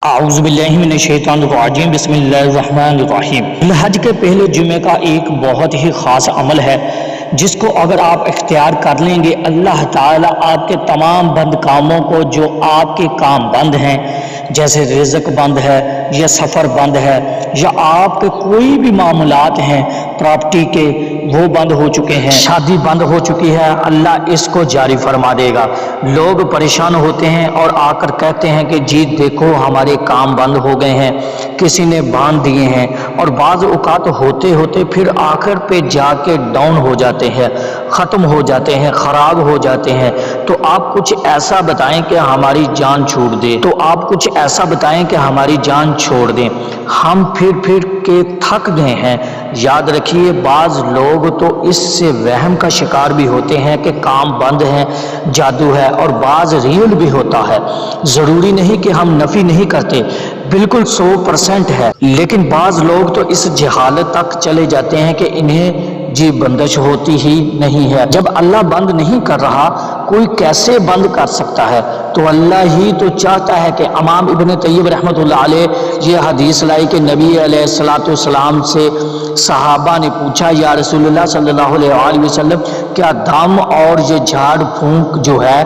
اعوذ باللہ من الشیطان الرجیم بسم اللہ الرحمن الرحیم۔ حج کے پہلے جمعے کا ایک بہت ہی خاص عمل ہے جس کو اگر آپ اختیار کر لیں گے، اللہ تعالیٰ آپ کے تمام بند کاموں کو، جو آپ کے کام بند ہیں جیسے رزق بند ہے یا سفر بند ہے یا آپ کے کوئی بھی معاملات ہیں پراپرٹی کے، وہ بند ہو چکے ہیں، شادی بند ہو چکی ہے، اللہ اس کو جاری فرما دے گا۔ لوگ پریشان ہوتے ہیں اور آ کر کہتے ہیں کہ جی دیکھو ہمارے کام بند ہو گئے ہیں، کسی نے باندھ دیے ہیں، اور بعض اوقات ہوتے ہوتے پھر آخر پہ جا کے ڈاؤن ہو جاتے ہیں، ختم ہو جاتے ہیں، خراب ہو جاتے ہیں۔ تو آپ کچھ ایسا بتائیں کہ ہماری جان چھوٹ دے، تو آپ کچھ ایسا بتائیں کہ ہماری جان چھوڑ دیں۔ ہم پھر کے تھک گئے ہیں۔ یاد رکھیے بعض لوگ تو اس سے وہم کا شکار بھی ہوتے ہیں کہ کام بند ہیں، جادو ہے، اور بعض ریئل بھی ہوتا ہے۔ ضروری نہیں کہ ہم نفی نہیں کرتے، بالکل 100% ہے، لیکن بعض لوگ تو اس جہالت تک چلے جاتے ہیں کہ انہیں جی بندش ہوتی ہی نہیں ہے۔ جب اللہ بند نہیں کر رہا، کوئی کیسے بند کر سکتا ہے؟ تو اللہ ہی تو چاہتا ہے کہ امام ابن طیب رحمۃ اللہ علیہ یہ حدیث لائی کہ نبی علیہ السلام سے صحابہ نے پوچھا، یا رسول اللہ صلی اللہ علیہ وسلم، کیا دم اور یہ جھاڑ پھونک جو ہے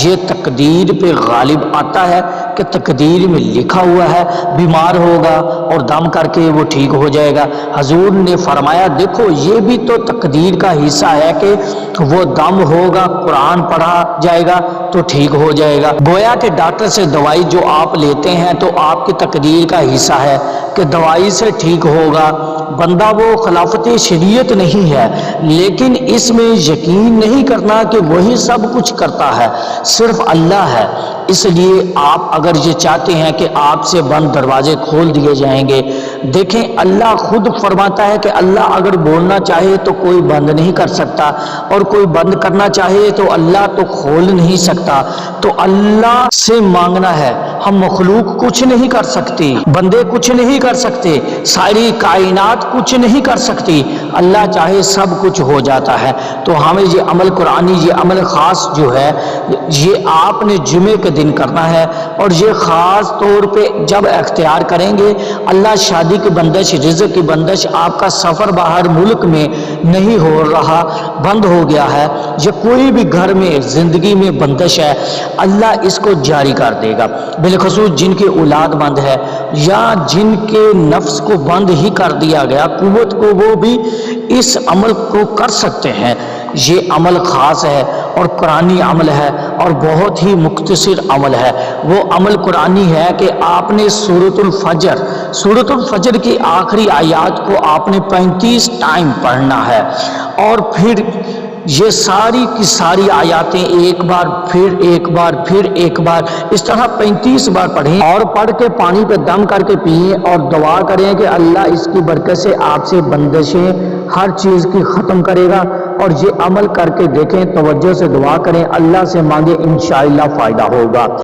یہ تقدیر پہ غالب آتا ہے کہ تقدیر میں لکھا ہوا ہے بیمار ہوگا اور دم کر کے وہ ٹھیک ہو جائے گا؟ حضور نے فرمایا دیکھو یہ بھی تو تقدیر کا حصہ ہے کہ وہ دم ہوگا، قرآن پڑھا جائے گا تو ٹھیک ہو جائے گا۔ گویا کہ ڈاکٹر سے دوائی جو آپ لیتے ہیں تو آپ کی تقدیر کا حصہ ہے کہ دوائی سے ٹھیک ہوگا۔ بندہ وہ خلافت شریعت نہیں ہے، لیکن اس میں یقین نہیں کرنا کہ وہی سب کچھ کرتا ہے، صرف اللہ ہے۔ اس لیے آپ اگر یہ چاہتے ہیں کہ آپ سے بند دروازے کھول دیے جائیں گے، دیکھیں اللہ خود فرماتا ہے کہ اللہ اگر بولنا چاہے تو کوئی بند نہیں کر سکتا، اور کوئی بند کرنا چاہے تو اللہ تو کھول نہیں سکتا۔ تو اللہ سے مانگنا ہے، ہم مخلوق کچھ نہیں کر سکتی، بندے کچھ نہیں کر سکتے، ساری کائنات کچھ نہیں کر سکتی، اللہ چاہے سب کچھ ہو جاتا ہے۔ تو ہمیں یہ عمل قرآنی، یہ عمل خاص جو ہے یہ آپ نے جمعے کے دن کرنا ہے، اور یہ خاص طور پہ جب اختیار کریں گے، اللہ شادی کی بندش، رزق کی بندش، آپ کا سفر باہر ملک میں نہیں ہو رہا، بند ہو گیا ہے، یا کوئی بھی گھر میں زندگی میں بندش ہے، اللہ اس کو جاری کر دے گا۔ بالخصوص جن کی اولاد بند ہے یا جن کے نفس کو بند ہی کر دیا گیا قوت کو، وہ بھی اس عمل کو کر سکتے ہیں۔ یہ عمل خاص ہے اور قرآنی عمل ہے اور بہت ہی مختصر عمل ہے۔ وہ عمل قرآنی ہے کہ آپ نے سورۃ الفجر کی آخری آیات کو آپ نے 35 ٹائم پڑھنا ہے، اور پھر یہ ساری کی ساری آیاتیں ایک بار پھر ایک بار پھر ایک بار اس طرح 35 بار پڑھیں، اور پڑھ کے پانی پہ دم کر کے پئیں، اور دعا کریں کہ اللہ اس کی برکت سے آپ سے بندشیں ہر چیز کی ختم کرے گا۔ اور یہ عمل کر کے دیکھیں، توجہ سے دعا کریں، اللہ سے مانگیں، انشاءاللہ فائدہ ہوگا۔